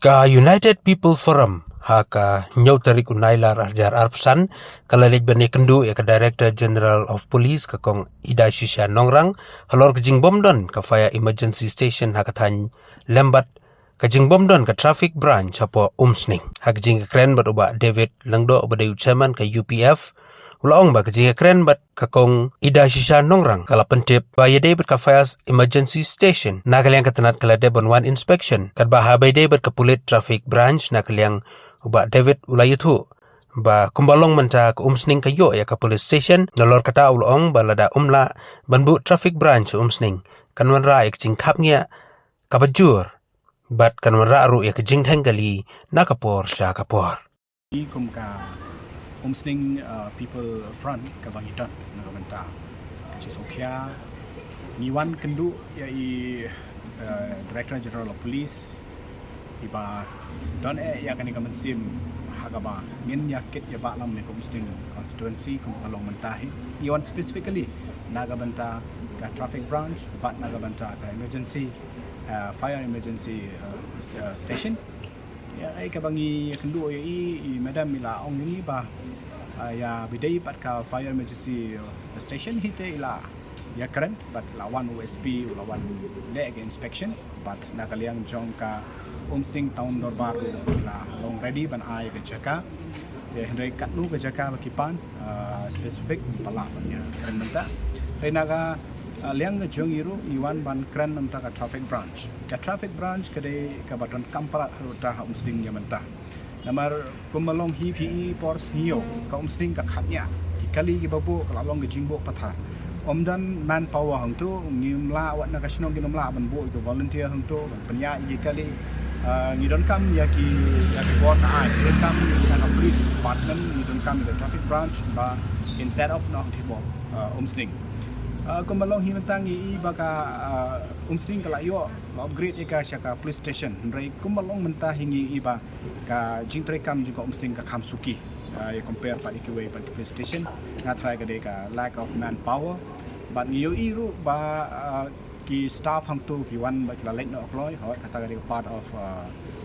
Ka United People Forum haka nyau tarik unailar arjar arpsan kalalik bani kendu ya ka Director General of Police ka kong Ida Shisha Nongrang halor ka jingbom don ka fire emergency station haka tan lembat ka jingbom don ka traffic branch hapo umsning haka jing kren bat uba David Langdo uba dayu chairman ka UPF ulaong ba ka jing kren bat ka kong Ida Shisha Nongrang kala pentip ba ya David ka fire emergency station na kaliang katanat kala debon one inspection kat ba habay David ka pulit traffic branch na kaliang uba David ulayutu ba kumbalong menta ka umsning kayo ya ka police station nalor kata ulong ba lada umla banbu traffic branch umsning kanwan ra ya kajing kapnya kabajur bat kanwan ra ru ya kajing tenggali nakapor siya kapor kum ka umsning people front ka bangitan nagamenta Sokya niwan kendu ya Director General of Police iba don ya kan ikaman sim hagaba ngin yakit ya ba lam ne umsning constituency kum kalong mentahi iwan specifically nagabanta ka traffic branch bat nagabanta ka emergency fire emergency station ya ai ka bangi kendu ya madam ila ong ni ba ya bidai pat ka fire emergency station hite ila ya keren but lawan USP lawan leg inspection but nakaliang jong ka umsting town dorbar la long ready ban ai ke jaka de hendai kat lu ke jaka bakipan specific pala nya keren menta re naga liang ke jong iru iwan ban keren menta ka traffic branch ke de ka baton kampara ruta umsting nya menta namar kumalong hi pi pors nio ka umsting ka khatnya kali ki babu ka long ke jingbo pathar omdan manpower hang tu ngimla wat na kasino ginomla ban bo itu volunteer hang tu penya kali ngidon kam yaki board ai ngidon kam kana police department ngidon kam the traffic branch ba instead of not tibo umsning kumalong himentang I baka umsning kala yo upgrade eka syaka police station rai kumalong mentah hingi iba ka jingtre kam juga umsning ka kamsuki ya compare pa ikiwe pa police station na try ka de ka lack of manpower but ngiyo iru ba ki staff hang tu ki wan ba kila leit no employ hawat kata ka part of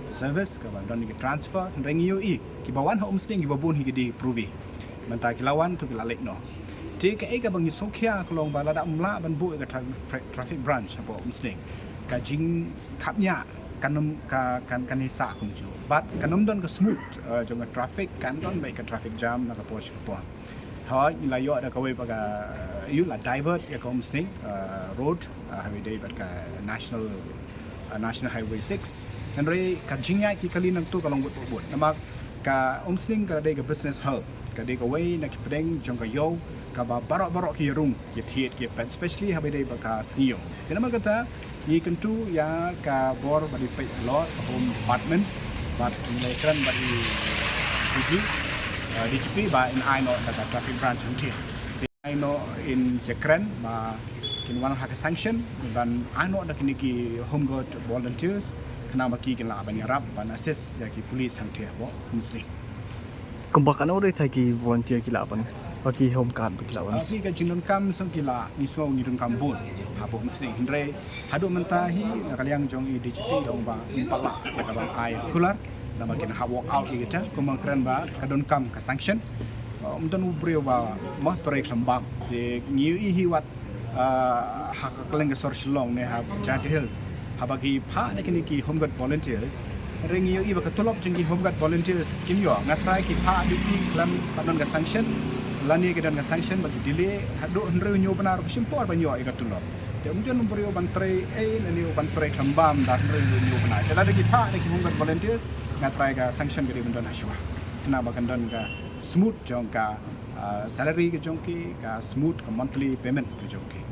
service ka ba don ki transfer ring ngiyo ki bawan ha umsting ki babun hi di pruvi menta ki lawan tu kila leit no ti ka eka bang Sokya kolong ba lada umla ban bu ka traffic branch apa umsting ka jing kapnya kanum kan hisa kumju but kanum don ka smooth jong traffic kan don baik ka traffic jam na ka posh ka ha ila yo ada ka we pa ka you la divert ya ka umsning road highway day but ka national highway 6 and re ka jingya ki kali nang tu kalong but nama ka umsning ka day ka business hub ka day ka way na ki pedeng jong ka yo ka ba barok ki rung ki thiet ki pet especially highway day ba ka sngio kenama kata I kentu ya ka bor badi pe lot home department but nilai keren badi DGP ba in I know that traffic branch hunti I know in keren ba kin wan ha ka sanction dan I know that kiniki home guard volunteers kana maki kin la ban yarap ban assist ya ki police hunti bo muslim kumbakan ore thai ki volunteer ki la ban bagi home guard bagi lawan ki ka jinon kam sang kila ni so ngidun kam bun ha bo muslim hindre hadu mentahi nakaliang jong I DGP dong ba impala ya ka ban ai kular na makin ha walk out kita kumang keren ba kadon kam ka sanction umton ubreu ba mah tore klambam de ngiu I hiwat ha ka kleng ka sorsilong ne ha Chat Hills ha bagi pha ne ki home guard volunteers ring ngiu I ba ka tulop jeng ki home guard volunteers kim yo ngatrai ki pha di klam kadon ka sanction lani ke dan sanction bagi delay hadu hendreu nyu benar kesimpor banyo ika tulop te umjon umbrio bantre nani bantre kambam dan hendreu nyu benar jadi lagi pa lagi hunggat volunteers ngatrai ka sanction gari bendon aswa kena bakan don ka smooth jong ka salary ke jongki ka smooth ka monthly payment ke jongki